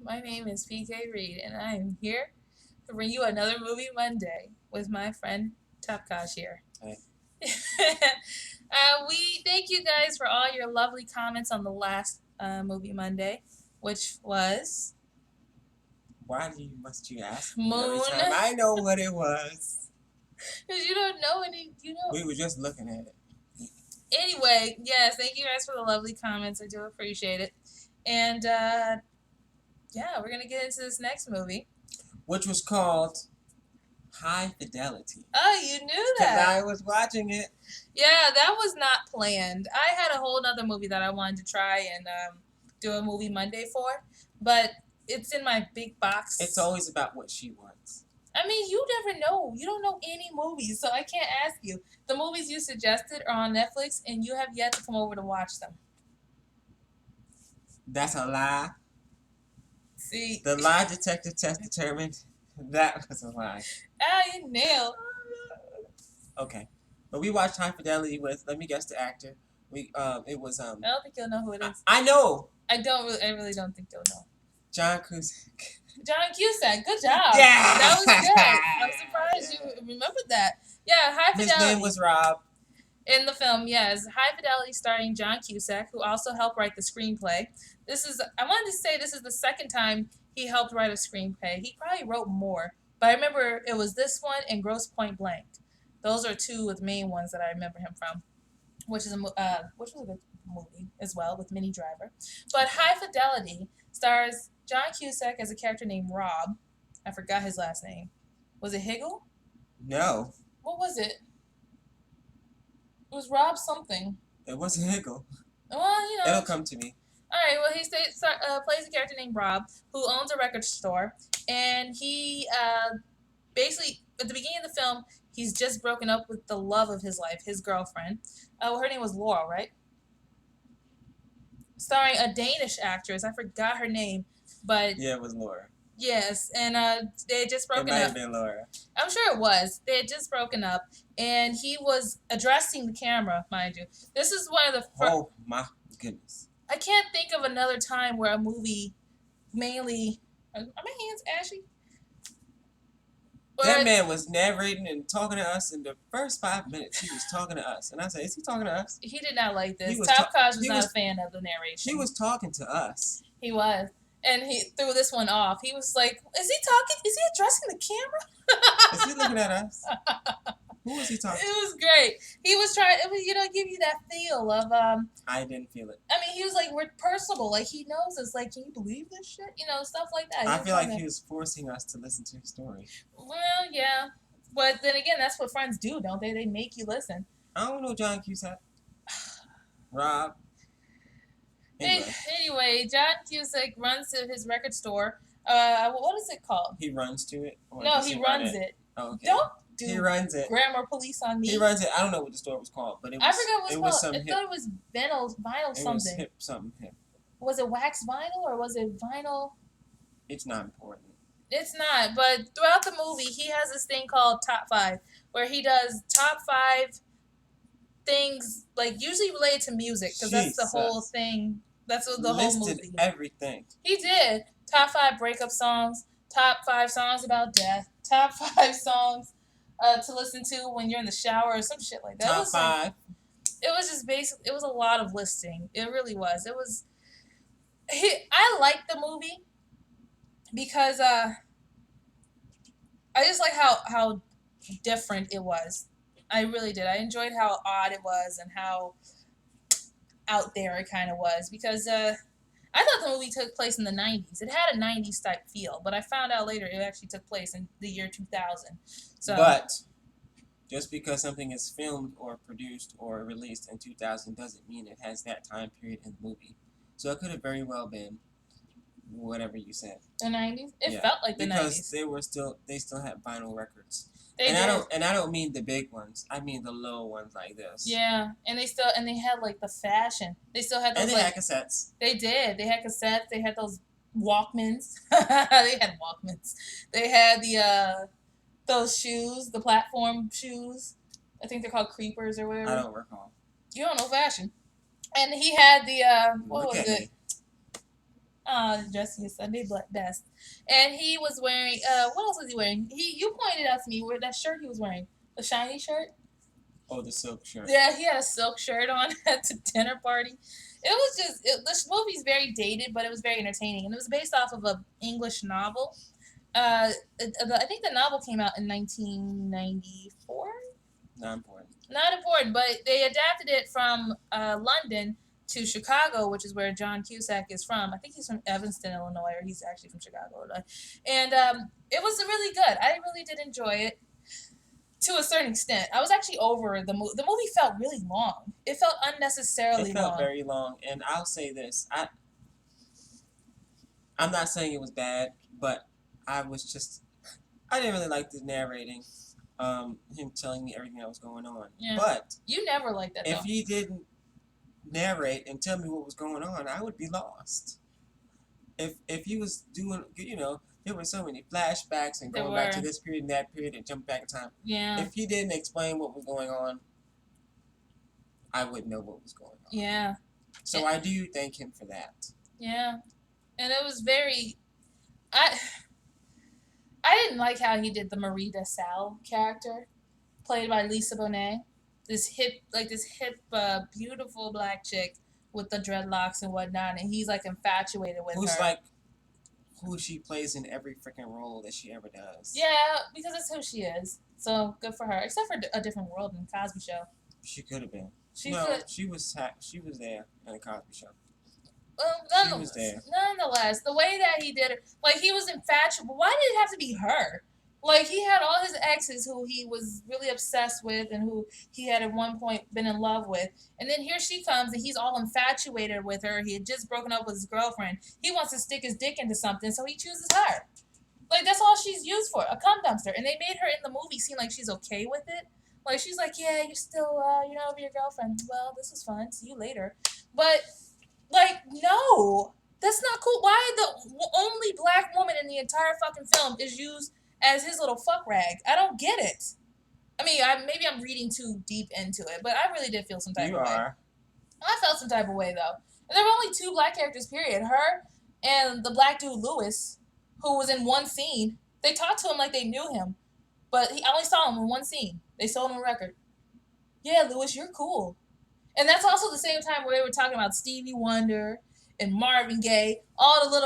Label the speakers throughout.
Speaker 1: My name is PK Reid, and I am here to bring you another Movie Monday with my friend Topkaj here.
Speaker 2: Hey.
Speaker 1: We thank you guys for all your lovely comments on the last Movie Monday, which was
Speaker 2: Must you ask me
Speaker 1: Moon.
Speaker 2: every time? I know what it was.
Speaker 1: Because you don't know any, you know.
Speaker 2: We were just looking at it.
Speaker 1: Anyway, yes, thank you guys for the lovely comments. I do appreciate it. And yeah, we're gonna get into this next movie,
Speaker 2: which was called High Fidelity.
Speaker 1: Oh, you knew
Speaker 2: Because
Speaker 1: that.
Speaker 2: I was watching it.
Speaker 1: Yeah, that was not planned. I had a whole other movie that I wanted to try and do a movie Monday for, but it's in my big box.
Speaker 2: It's always about what she wants.
Speaker 1: I mean, you never know. You don't know any movies, so I can't ask you. The movies you suggested are on Netflix, and you have yet to come over to watch them.
Speaker 2: That's a lie.
Speaker 1: See,
Speaker 2: the lie detector test determined that was a lie.
Speaker 1: Ah, you nailed.
Speaker 2: Okay, but we watched High Fidelity with. Let me guess the actor. It was
Speaker 1: I don't think you'll know who it is.
Speaker 2: I know.
Speaker 1: I really don't think you'll know.
Speaker 2: John Cusack.
Speaker 1: John Cusack, good job.
Speaker 2: Yeah,
Speaker 1: that was good. I'm surprised you remembered that. Yeah, High Fidelity.
Speaker 2: His name was Rob.
Speaker 1: In the film, yes, High Fidelity, starring John Cusack, who also helped write the screenplay. I wanted to say this is the second time he helped write a screenplay. He probably wrote more, but I remember it was this one and Gross Point Blank. Those are two of the main ones that I remember him from, which was a good movie as well with Minnie Driver. But High Fidelity stars John Cusack as a character named Rob. I forgot his last name. Was it Higgle?
Speaker 2: No.
Speaker 1: What was it? It was Rob something.
Speaker 2: It wasn't Higgle.
Speaker 1: Well, you know.
Speaker 2: It'll come to me.
Speaker 1: All right. Well, he plays a character named Rob who owns a record store, and he basically at the beginning of the film he's just broken up with the love of his life, his girlfriend. Her name was Laura, right? Starring a Danish actress. I forgot her name, but
Speaker 2: yeah, it was Laura.
Speaker 1: Yes, and they had just broken up.
Speaker 2: It might have been Laura.
Speaker 1: I'm sure it was. They had just broken up, and he was addressing the camera, mind you. This is one of the first.
Speaker 2: Oh my goodness!
Speaker 1: I can't think of another time where a movie mainly. Are my hands ashy?
Speaker 2: That man was narrating and talking to us in the first 5 minutes. He was talking to us, and I said, "Is he talking to us?"
Speaker 1: He did not like this. Topkaj was not a fan of the narration.
Speaker 2: He was talking to us.
Speaker 1: He was. And he threw this one off. He was like, "Is he talking? Is he addressing the camera?
Speaker 2: Is he looking at us? Who was he talking to?"
Speaker 1: It was great. He was trying, give you that feel of.
Speaker 2: I didn't feel it.
Speaker 1: I mean, he was like, we're personable. Like, he knows us. Like, can you believe this shit? Stuff like that.
Speaker 2: I feel like he was forcing us to listen to his story.
Speaker 1: Well, yeah. But then again, that's what friends do, don't they? They make you listen.
Speaker 2: I don't know John Cusack. Rob.
Speaker 1: Anyway, John Cusack runs to his record store. What is it called?
Speaker 2: He runs to it?
Speaker 1: No, he runs it.
Speaker 2: Oh, okay.
Speaker 1: Don't do
Speaker 2: he runs it.
Speaker 1: Grammar police on me.
Speaker 2: He runs it. I don't know what the store was called, but it was.
Speaker 1: I forgot what it was called. I
Speaker 2: hip.
Speaker 1: thought it was vinyl something.
Speaker 2: It was hip something hip.
Speaker 1: Was it wax vinyl or was it vinyl?
Speaker 2: It's not important.
Speaker 1: It's not, but throughout the movie, he has this thing called Top 5, where he does top 5 things, like usually related to music, because that's the whole thing. That's what the whole movie.
Speaker 2: Listed everything.
Speaker 1: He did. Top 5 breakup songs, top 5 songs about death, top 5 songs to listen to when you're in the shower or some shit like that.
Speaker 2: Top 5.
Speaker 1: It was just basic. It was a lot of listing. It really was. It was. I liked the movie because I just like how different it was. I really did. I enjoyed how odd it was and how out there it kind of was, because I thought the movie took place in the 90s. It had a 90s type feel, but I found out later it actually took place in the year 2000. So,
Speaker 2: but just because something is filmed or produced or released in 2000 doesn't mean it has that time period in the movie. So it could have very well been whatever you said.
Speaker 1: The 90s? It felt like the 90s.
Speaker 2: Because they still had vinyl records.
Speaker 1: I
Speaker 2: don't mean the big ones. I mean the little ones like this.
Speaker 1: Yeah, and they had like the fashion. They still had those.
Speaker 2: And they had cassettes.
Speaker 1: They did. They had cassettes. They had those Walkmans. They had Walkmans. They had those shoes, the platform shoes. I think they're called creepers or whatever.
Speaker 2: I don't recall.
Speaker 1: You don't know fashion. And he had the what was it? dressing his Sunday best, and he was wearing. What else was he wearing? You pointed out to me where that shirt he was wearing, the shiny shirt.
Speaker 2: Oh, the silk shirt.
Speaker 1: Yeah, he had a silk shirt on at the dinner party. It was just this movie's very dated, but it was very entertaining, and it was based off of an English novel. I think the novel came out in 1994.
Speaker 2: Not important.
Speaker 1: Not important, but they adapted it from London to Chicago, which is where John Cusack is from. I think he's from Evanston, Illinois, or he's actually from Chicago, Illinois. And it was really good. I really did enjoy it to a certain extent. I was actually over the movie. The movie felt really long. It felt unnecessarily
Speaker 2: It felt
Speaker 1: long.
Speaker 2: very long, and I'll say this: I'm not saying it was bad, but I didn't really like the narrating, him telling me everything that was going on.
Speaker 1: Yeah.
Speaker 2: But
Speaker 1: You never liked that, though.
Speaker 2: if he didn't narrate and tell me what was going on, I would be lost. If he was doing, there were so many flashbacks and going back to this period and that period and jumping back in time.
Speaker 1: Yeah.
Speaker 2: If he didn't explain what was going on, I wouldn't know what was going on.
Speaker 1: Yeah.
Speaker 2: So I do thank him for that.
Speaker 1: Yeah. And it was very... I didn't like how he did the Marie DeSalle character, played by Lisa Bonet. This hip, beautiful black chick with the dreadlocks and whatnot, and he's like infatuated with her.
Speaker 2: Who she plays in every freaking role that she ever does.
Speaker 1: Yeah, because that's who she is. So good for her. Except for A Different World in the Cosby Show.
Speaker 2: She could have been. She was there in the Cosby Show.
Speaker 1: Well,
Speaker 2: she was there.
Speaker 1: Nonetheless, the way that he did it, like he was infatuated. Why did it have to be her? Like he had all his exes who he was really obsessed with and who he had at one point been in love with. And then here she comes and he's all infatuated with her. He had just broken up with his girlfriend. He wants to stick his dick into something, so he chooses her. Like that's all she's used for, a cum dumpster. And they made her in the movie seem like she's okay with it. Like she's like, yeah, you're still, you're not over your girlfriend. Well, this was fun. See you later. But like, no, that's not cool. Why the only black woman in the entire fucking film is used as his little fuck rag? I don't get it. I mean, maybe I'm reading too deep into it, but I really did feel some type of way. I felt some type of way, though. And there were only two black characters, period. Her and the black dude, Lewis, who was in one scene. They talked to him like they knew him, but I only saw him in one scene. They sold him a record. Yeah, Lewis, you're cool. And that's also the same time where they were talking about Stevie Wonder and Marvin Gaye, all the black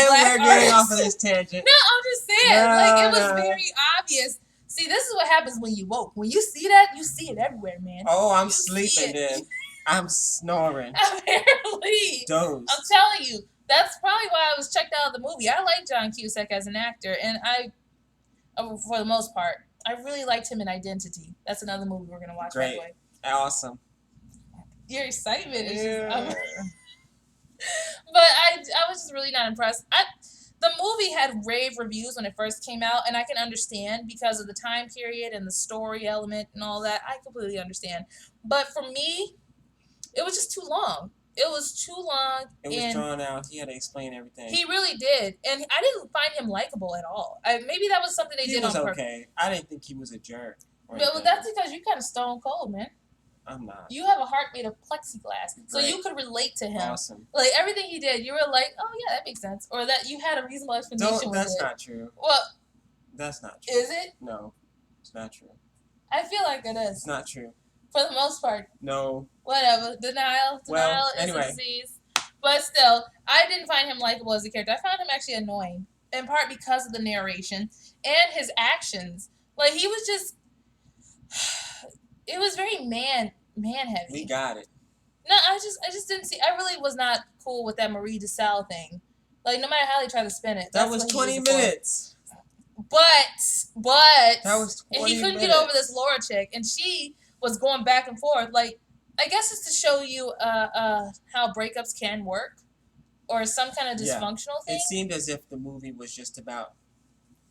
Speaker 2: we're getting
Speaker 1: artists.
Speaker 2: Off of this tangent.
Speaker 1: No, I'm just saying, it was very obvious. See, this is what happens when you woke. When you see that, you see it everywhere, man.
Speaker 2: Oh, I'm sleeping then. I'm snoring.
Speaker 1: Apparently.
Speaker 2: Doze.
Speaker 1: I'm telling you, that's probably why I was checked out of the movie. I like John Cusack as an actor, and for the most part, I really liked him in Identity. That's another movie we're gonna watch.
Speaker 2: Great.
Speaker 1: By the way.
Speaker 2: Awesome.
Speaker 1: Your excitement is just... But I was just really not impressed. The movie had rave reviews when it first came out, and I can understand because of the time period and the story element and all that. I completely understand. But for me, it was just too long. It was too long.
Speaker 2: It was drawn out. He had to explain everything.
Speaker 1: He really did. And I didn't find him likable at all. Maybe that was something they did on purpose.
Speaker 2: He was okay. I didn't think he was a jerk.
Speaker 1: But that's because you're kind of stone cold, man.
Speaker 2: I'm not.
Speaker 1: You have a heart made of plexiglass, so you could relate to him.
Speaker 2: Awesome.
Speaker 1: Like everything he did, you were like, "Oh yeah, that makes sense," or that you had a reasonable explanation.
Speaker 2: No, that's not true.
Speaker 1: Well,
Speaker 2: that's not true.
Speaker 1: Is it?
Speaker 2: No, it's not true.
Speaker 1: I feel like it is.
Speaker 2: It's not true.
Speaker 1: For the most part.
Speaker 2: No.
Speaker 1: Whatever. Denial is a disease. But still, I didn't find him likable as a character. I found him actually annoying, in part because of the narration and his actions. Like he was just. It was very man heavy.
Speaker 2: We got it.
Speaker 1: No, I just didn't see. I really was not cool with that Marie DeSalle thing. Like no matter how they try to spin it,
Speaker 2: that was 20 minutes.
Speaker 1: But
Speaker 2: that was 20
Speaker 1: and he couldn't
Speaker 2: minutes.
Speaker 1: get over this Laura chick, and she was going back and forth. Like I guess it's to show you how breakups can work, or some kind of dysfunctional thing.
Speaker 2: It seemed as if the movie was just about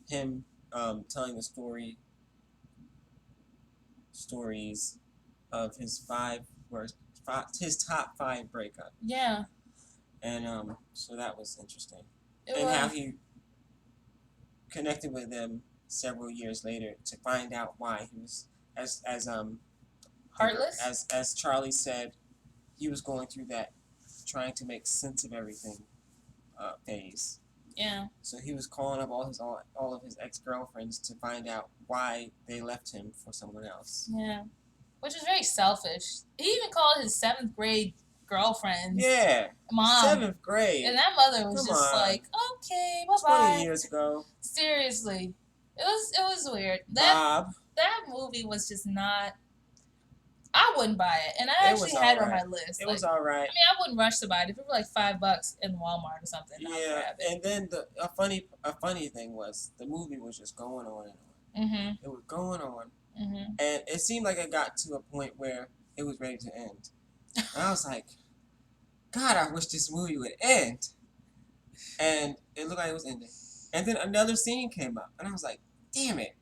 Speaker 2: him telling the stories of his his top 5 breakup.
Speaker 1: Yeah.
Speaker 2: And so that was interesting. How he connected with them several years later to find out why he was as
Speaker 1: heartless.
Speaker 2: As Charlie said, he was going through that, trying to make sense of everything. phase.
Speaker 1: Yeah.
Speaker 2: So he was calling up all of his ex-girlfriends to find out why they left him for someone else.
Speaker 1: Yeah. Which is very selfish. He even called his 7th grade girlfriend.
Speaker 2: Yeah.
Speaker 1: Mom.
Speaker 2: 7th grade.
Speaker 1: And that mother was
Speaker 2: Come
Speaker 1: just
Speaker 2: on.
Speaker 1: like, okay, bye
Speaker 2: 20 years ago.
Speaker 1: Seriously. It was weird.
Speaker 2: Bob.
Speaker 1: That movie was just not. I wouldn't buy it, and I actually had it on my list.
Speaker 2: It was all right.
Speaker 1: I mean, I wouldn't rush to buy it if it were like $5 in Walmart or something.
Speaker 2: Yeah,
Speaker 1: I'd grab it.
Speaker 2: and then a funny thing was the movie was just going on and on.
Speaker 1: Mm-hmm.
Speaker 2: It was going on,
Speaker 1: mm-hmm.
Speaker 2: and it seemed like it got to a point where it was ready to end. And I was like, God, I wish this movie would end. And it looked like it was ending. And then another scene came up, and I was like, damn it.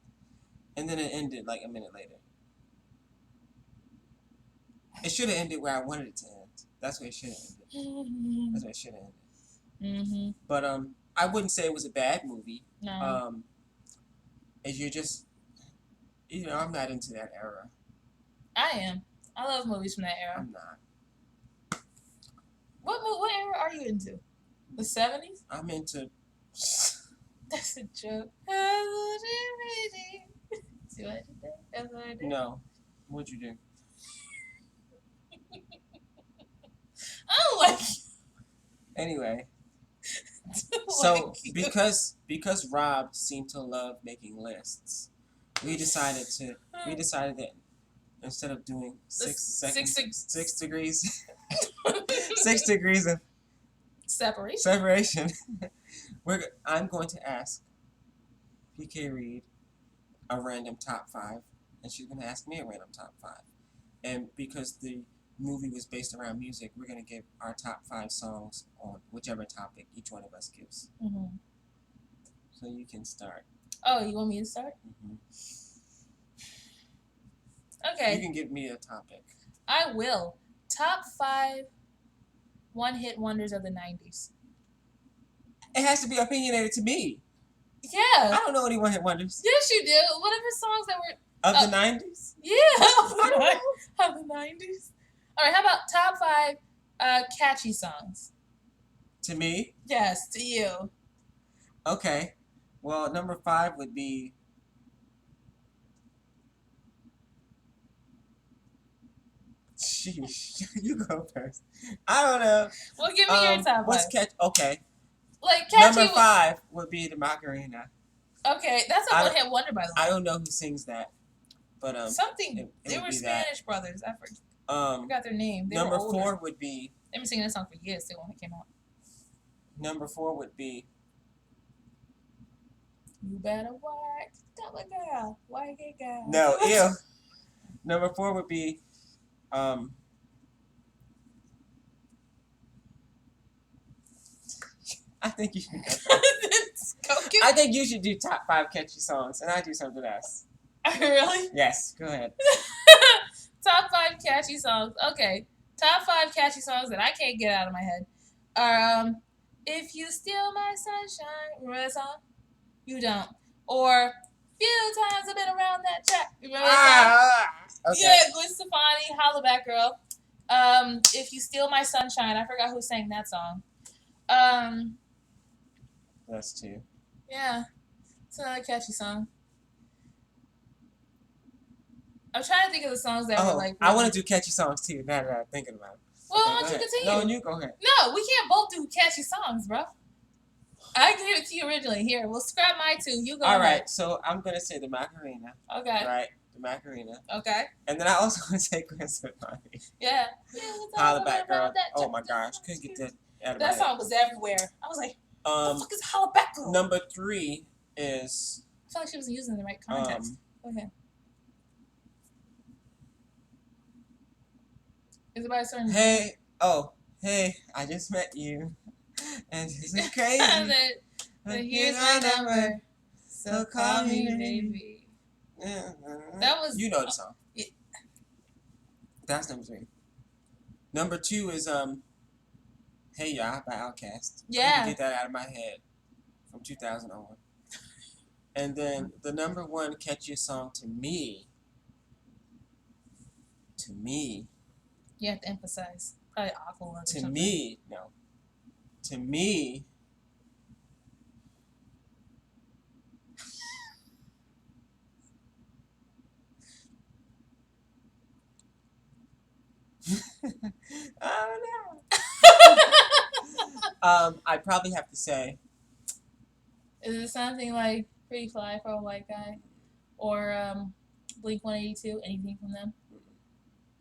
Speaker 2: And then it ended like a minute later. It should have ended where I wanted it to end. That's where it should have ended. That's where it should have ended.
Speaker 1: Mm-hmm.
Speaker 2: But I wouldn't say it was a bad movie.
Speaker 1: No.
Speaker 2: If you're just, I'm not into that era.
Speaker 1: I am. I love movies from that era.
Speaker 2: I'm not.
Speaker 1: What era are you into? The 70s?
Speaker 2: I'm into.
Speaker 1: That's a joke. See what I did there? That's what I did?
Speaker 2: No. What'd you do?
Speaker 1: I don't like you.
Speaker 2: Anyway.
Speaker 1: So
Speaker 2: because Rob seemed to love making lists, we decided that instead of doing 6 degrees 6 degrees of
Speaker 1: separation,
Speaker 2: I'm going to ask PK Reid a random top 5, and she's going to ask me a random top 5. And because the movie was based around music, we're going to give our top 5 songs on whichever topic each one of us gives.
Speaker 1: Mm-hmm.
Speaker 2: So you can start.
Speaker 1: Oh, you want me to start?
Speaker 2: Mm-hmm.
Speaker 1: Okay.
Speaker 2: You can give me a topic.
Speaker 1: I will. Top 5 one-hit wonders of the 90s.
Speaker 2: It has to be opinionated to me.
Speaker 1: Yeah.
Speaker 2: I don't know any one-hit wonders.
Speaker 1: Yes, you do. What are the songs that were...
Speaker 2: Of the 90s?
Speaker 1: Yeah. Of the 90s. All right, how about top 5 catchy songs?
Speaker 2: To me?
Speaker 1: Yes, to you.
Speaker 2: Okay. Well, number 5 would be... Sheesh. You go first. I don't know.
Speaker 1: Well, give me your top 5.
Speaker 2: What's catchy? Okay.
Speaker 1: Like catchy.
Speaker 2: Number 5 would be the Macarena.
Speaker 1: Okay, that's a one-hit wonder, by the way.
Speaker 2: I don't know who sings that, but
Speaker 1: something. They were Spanish brothers. I forgot their name. They
Speaker 2: number
Speaker 1: were older.
Speaker 2: 4 would be.
Speaker 1: They've been singing that song for years too when it came out.
Speaker 2: Number 4 would be.
Speaker 1: You better work, tell a girl, work it, girl.
Speaker 2: No, ew. Number 4 would be. I think you should go. I think you should do top 5 catchy songs, and I do something else.
Speaker 1: Really?
Speaker 2: Yes, go ahead.
Speaker 1: Top 5 catchy songs. Okay, top 5 catchy songs that I can't get out of my head are "If You Steal My Sunshine." Remember that song? You don't. Or "Few Times I've Been Around That Track." Remember that song? Okay. Yeah, Gwen Stefani, "Holla Back Girl." "If You Steal My Sunshine." I forgot who sang that song.
Speaker 2: That's 2.
Speaker 1: Yeah, it's another catchy song. I'm trying to think of the songs that were like.
Speaker 2: I want to do catchy songs too. Now that I'm thinking about it.
Speaker 1: Well, why don't you continue?
Speaker 2: No, you go ahead.
Speaker 1: No, we can't both do catchy songs, bro. I gave it to you originally. Here, we'll scrap my 2. You go.
Speaker 2: All
Speaker 1: ahead.
Speaker 2: right, so I'm gonna say the Macarena.
Speaker 1: Okay.
Speaker 2: Right, the Macarena.
Speaker 1: Okay.
Speaker 2: And then I also want to say Gwen Stefani.
Speaker 1: Yeah.
Speaker 2: Holla Back Girl. Oh my gosh, couldn't get that out of my head.
Speaker 1: That song was everywhere. I was like, what the fuck is Holla Back Girl?
Speaker 2: Number 3 is.
Speaker 1: I feel like she wasn't using the right context. Okay. Is it by a certain?
Speaker 2: Hey, I just met you, and this is crazy.
Speaker 1: But here's my number, so call me baby. That was.
Speaker 2: You know the song. That's number 3. Number 2 is "Hey Ya" by Outkast.
Speaker 1: Yeah.
Speaker 2: I can get that out of my head from 2000 on. And then the number 1 catchiest song to me.
Speaker 1: You have to emphasize. Probably Aqua or something.
Speaker 2: To me, Oh no. I'd probably have to say.
Speaker 1: Is it something like Pretty Fly for a White Guy? Or Blink 182? Anything from them?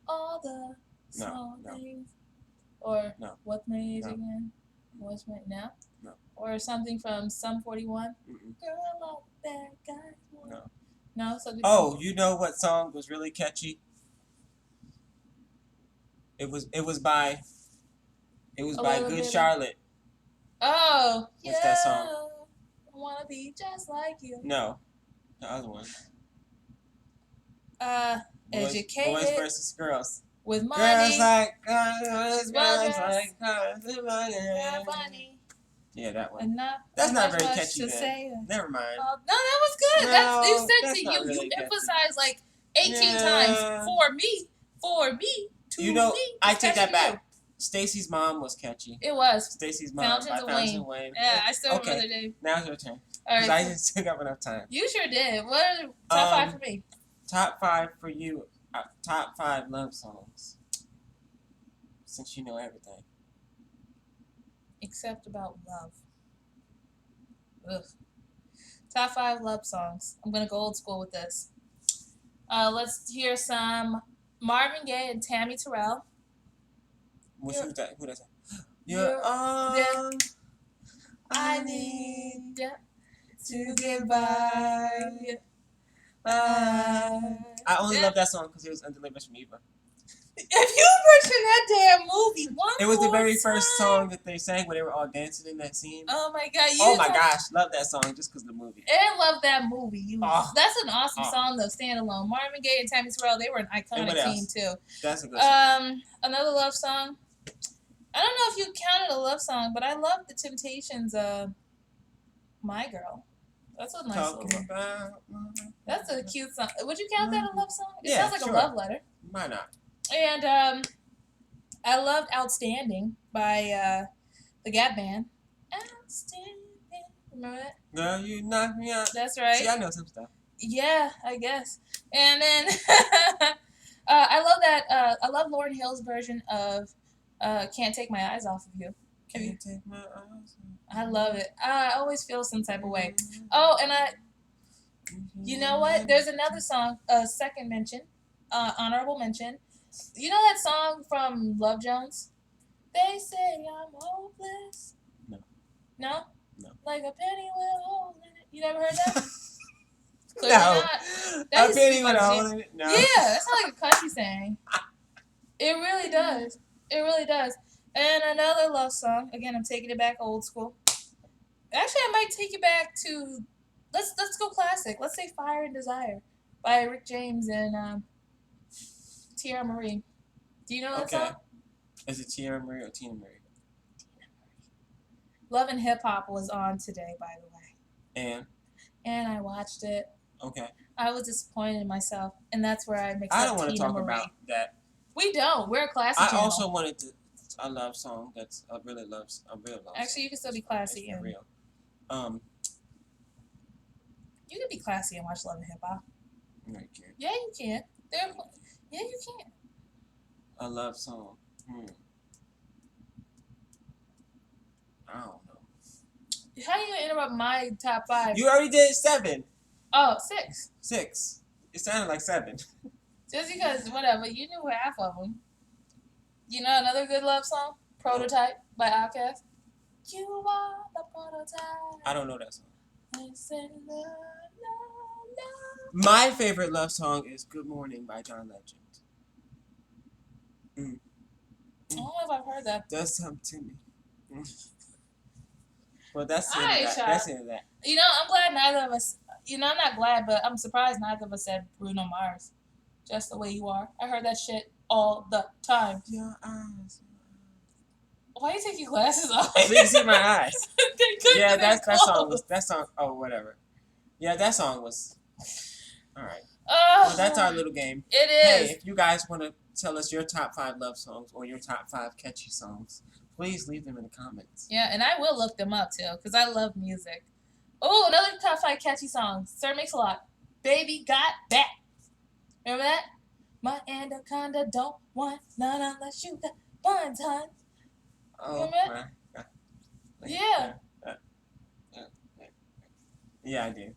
Speaker 1: All the small things. Or
Speaker 2: no.
Speaker 1: What's My Age Again? What's My now?
Speaker 2: No.
Speaker 1: Or something from Sum 41?
Speaker 2: Mm-mm.
Speaker 1: Girl, all that guy.
Speaker 2: No.
Speaker 1: No, something.
Speaker 2: Oh, you know what song was really catchy? It was by Good Charlotte.
Speaker 1: Oh,
Speaker 2: what's that song?
Speaker 1: I wanna be just like you.
Speaker 2: No, the other one.
Speaker 1: Educated.
Speaker 2: Boys versus girls.
Speaker 1: With money.
Speaker 2: Girls like girls like
Speaker 1: money.
Speaker 2: Yeah, that one.
Speaker 1: And
Speaker 2: that's not very catchy. Never mind.
Speaker 1: No, that was good.
Speaker 2: No,
Speaker 1: you said to you.
Speaker 2: Really
Speaker 1: you
Speaker 2: catchy.
Speaker 1: emphasized like 18 times for me, to me.
Speaker 2: I take that back. Stacy's Mom was catchy.
Speaker 1: It was.
Speaker 2: Stacy's Mom
Speaker 1: Fountains
Speaker 2: by Fountains of Wayne.
Speaker 1: Yeah, I still remember the name.
Speaker 2: Now it's your turn.
Speaker 1: All right.
Speaker 2: I just took up enough time.
Speaker 1: You sure did. What are the top 5 for me?
Speaker 2: Top 5 for you. Top 5 love songs. Since you know everything.
Speaker 1: Except about love. Ugh. Top 5 love songs. I'm gonna go old school with this. Let's hear some Marvin Gaye and Tammy Terrell.
Speaker 2: Who's that? Who does that? You're all I need to get by. I only love that song because it was Undelivered from Eva.
Speaker 1: If you mention that damn movie
Speaker 2: it was the very first song that they sang when they were all dancing in that scene.
Speaker 1: Oh my god!
Speaker 2: Oh my gosh, love that song just because of the movie.
Speaker 1: And love that movie. That's an awesome song though. Standalone. Marvin Gaye and Tammy Terrell, they were an iconic team too.
Speaker 2: That's a good song.
Speaker 1: Another love song. I don't know if you counted a love song, but I love the Temptations. My Girl. That's a nice one. That's a cute song. Would you count that a love song? It sounds like a love letter.
Speaker 2: Why not?
Speaker 1: And I loved Outstanding by the Gap Band. Outstanding. Remember that?
Speaker 2: Girl, you knock me out.
Speaker 1: That's right.
Speaker 2: See, I know some stuff.
Speaker 1: Yeah, I guess. And then I love that. I love Lauryn Hill's version of Can't Take My Eyes Off of You.
Speaker 2: Can't take my eyes off.
Speaker 1: I love it. I always feel some type of way. Oh, and you know what? There's another song, second mention, honorable mention. You know that song from Love Jones? They say I'm hopeless.
Speaker 2: No.
Speaker 1: No?
Speaker 2: No.
Speaker 1: Like a penny with a hole in it. You never heard that?
Speaker 2: No. A penny with a hole in it? No.
Speaker 1: Yeah, that's like a country saying. It really does. It really does. And another love song. Again, I'm taking it back old school. Actually, I might take it back to let's go classic. Let's say Fire and Desire by Rick James and Tierra Marie. Do you know that song?
Speaker 2: Is it Tierra Marie or Tina Marie?
Speaker 1: Love and Hip Hop was on today, by the way. And I watched it.
Speaker 2: Okay.
Speaker 1: I was disappointed in myself, and that's where I mixed up Tina Marie.
Speaker 2: I don't want to talk about that.
Speaker 1: We don't. We're a classy channel.
Speaker 2: Also wanted a love song that's a real love
Speaker 1: Actually,
Speaker 2: song.
Speaker 1: you can still be classy and
Speaker 2: real.
Speaker 1: You can be classy and watch Love and Hip Hop.
Speaker 2: No, you can't.
Speaker 1: Yeah, you can. Yeah, you can.
Speaker 2: A love song. I don't know.
Speaker 1: How are you gonna interrupt my top 5?
Speaker 2: You already did 7.
Speaker 1: Oh, 6.
Speaker 2: 6. It sounded like 7.
Speaker 1: Just because, whatever, you knew half of them. You know another good love song? Prototype by Outkast. You are the prototype.
Speaker 2: I don't know that song. My favorite love song is Good Morning by John Legend.
Speaker 1: I don't know if I've heard that.
Speaker 2: Does something to me. Well, that's the end of that. That's the end of that.
Speaker 1: You know, I'm glad neither of us, I'm not glad, but I'm surprised neither of us said Bruno Mars. Just the way you are. I heard that shit all the time.
Speaker 2: Your eyes.
Speaker 1: Why you take your glasses off?
Speaker 2: So you can see my eyes. Yeah, that song. Oh, whatever. Yeah, that song was. All right. Well, that's our little game.
Speaker 1: It is.
Speaker 2: Hey, if you guys want to tell us your top 5 love songs or your top 5 catchy songs, please leave them in the comments.
Speaker 1: Yeah, and I will look them up too because I love music. Oh, another top 5 catchy songs. Sir Mix-a-Lot. Baby Got Back. Remember that? My anaconda don't want none unless you got one ton.
Speaker 2: Oh
Speaker 1: Remember?
Speaker 2: my God.
Speaker 1: Yeah.
Speaker 2: Yeah, I do.